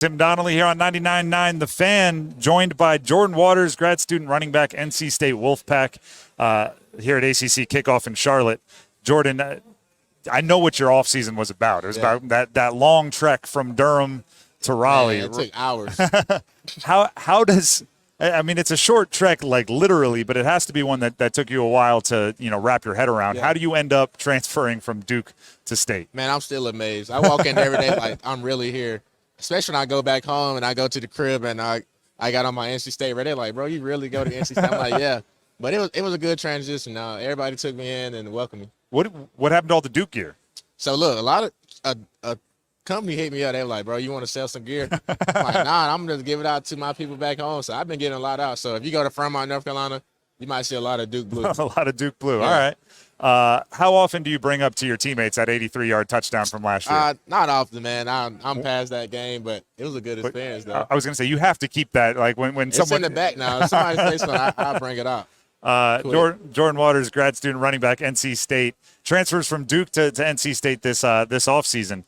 Tim Donnelly here on 99.9 The Fan, joined by Jordan Waters, grad student running back, NC State Wolfpack, here at ACC Kickoff in Charlotte. Jordan, I know what your offseason was about. It was about that long trek from Durham to Raleigh. Man, it took hours. How does – I mean, it's a short trek, like literally, but it has to be one that took you a while to, wrap your head around. Yeah. How do you end up transferring from Duke to State? Man, I'm still amazed. I walk in every day like I'm really here. Especially when I go back home and I go to the crib and I got on my NC State. They're like, bro, you really go to NC State? I'm like, yeah. But it was a good transition. Everybody took me in and welcomed me. What happened to all the Duke gear? So look, a lot of a company hit me up. They were like, bro, you want to sell some gear? I'm like, nah, I'm gonna give it out to my people back home. So I've been getting a lot out. So if you go to Fremont, North Carolina, you might see a lot of Duke blue. A lot of Duke blue. Yeah. All right. How often do you bring up to your teammates that 83-yard touchdown from last year? Not often, man. I'm past that game, but it was a good experience, though. I was going to say, you have to keep that. Like when It's someone in the back now. If somebody says something, I'll bring it out. Jordan Waters, grad student, running back, NC State, transfers from Duke to NC State this offseason.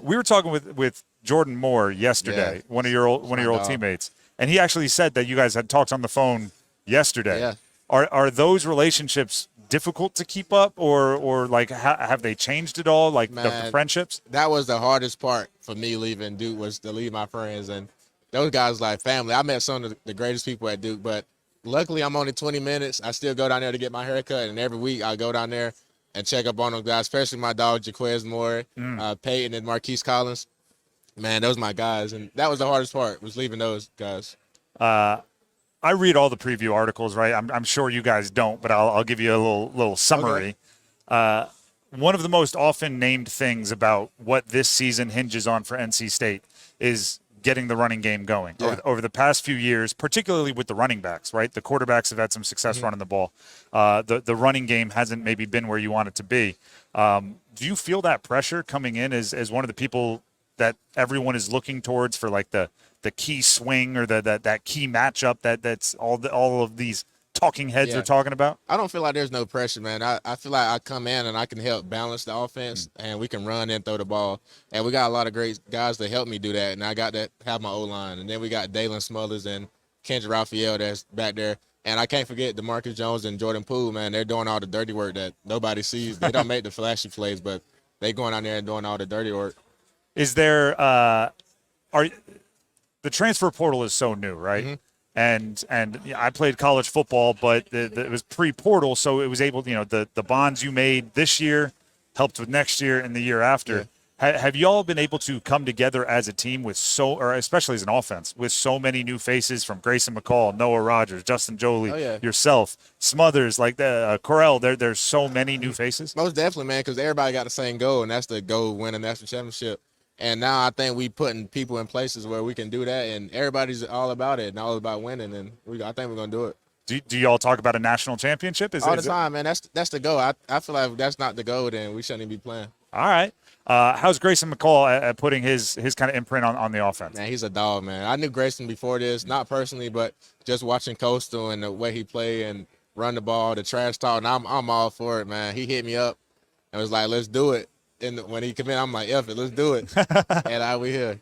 We were talking with Jordan Moore yesterday, one of your old teammates, and he actually said that you guys had talked on the phone yesterday. Yeah. Are those relationships difficult to keep up, or like have they changed at all? Like the friendships? That was the hardest part for me leaving Duke, was to leave my friends, and those guys like family. I met some of the greatest people at Duke, but luckily I'm only 20 minutes. I still go down there to get my haircut, and every week I go down there and check up on those guys, especially my dog Jaquez Moore, Peyton, and Marquise Collins. Man, those are my guys, and that was the hardest part, was leaving those guys. I read all the preview articles, right? I'm sure you guys don't, but I'll give you a little summary. Okay. One of the most often named things about what this season hinges on for NC State is getting the running game going. Yeah. Over the past few years, particularly with the running backs, right? The quarterbacks have had some success running the ball. The running game hasn't maybe been where you want it to be. Do you feel that pressure coming in as one of the people that everyone is looking towards for, like the key swing or that key matchup that's all of these talking heads are talking about? I don't feel like there's no pressure, man. I feel like I come in and I can help balance the offense, and we can run and throw the ball. And we got a lot of great guys to help me do that, and I got to have my O-line. And then we got Dalen Smothers and Kendra Raphael that's back there. And I can't forget DeMarcus Jones and Jordan Poole, man. They're doing all the dirty work that nobody sees. They don't make the flashy plays, but they going out there and doing all the dirty work. Is there the transfer portal is so new, right? Mm-hmm. And I played college football, but it was pre-portal, so it was able, the bonds you made this year helped with next year and the year after. Yeah. Have you all been able to come together as a team or especially as an offense, with so many new faces, from Grayson McCall, Noah Rogers, Justin Jolie, yourself, Smothers, like Correll? There's so many new faces. Most definitely, man, because everybody got the same goal, and that's the goal of winning the national championship. And now I think we putting people in places where we can do that, and everybody's all about it and all about winning, and I think we're gonna do it. Do y'all talk about a national championship? All the time, man. That's the goal. I feel like if that's not the goal, then we shouldn't even be playing. All right. How's Grayson McCall at putting his kind of imprint on the offense? Man, he's a dog, man. I knew Grayson before this, not personally, but just watching Coastal and the way he play and run the ball, the trash talk, and I'm all for it, man. He hit me up and was like, let's do it. And when he came in, I'm like, F it, let's do it. And we here.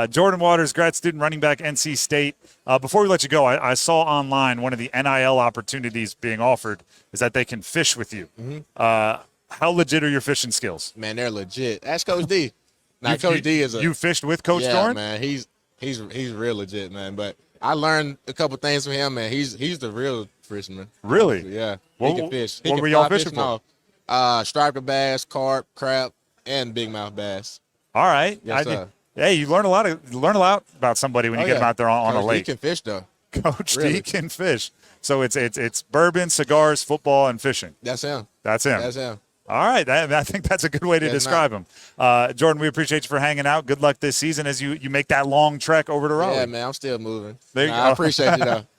Jordan Waters, grad student, running back, NC State. Before we let you go, I saw online one of the NIL opportunities being offered is that they can fish with you. Mm-hmm. How legit are your fishing skills? Man, they're legit. Ask Coach D. Now, Coach D is you fished with Coach Dorn? Dorn? Man, he's real legit, man. But I learned a couple things from him, man. He's the real fisherman. Really? Yeah. He can fish. What were y'all fishing for? Striper bass, carp, crab, and big mouth bass. All right. Yes, sir. Hey, you learn a lot about somebody when you get them out there on a lake. Coach D can fish, though. Coach D can fish. So it's bourbon, cigars, football, and fishing. That's him. That's him. That's him. All right. I think that's a good way to describe him. Jordan, we appreciate you for hanging out. Good luck this season as you make that long trek over to Raleigh. Yeah, man. I'm still moving. There you go. I appreciate you, though.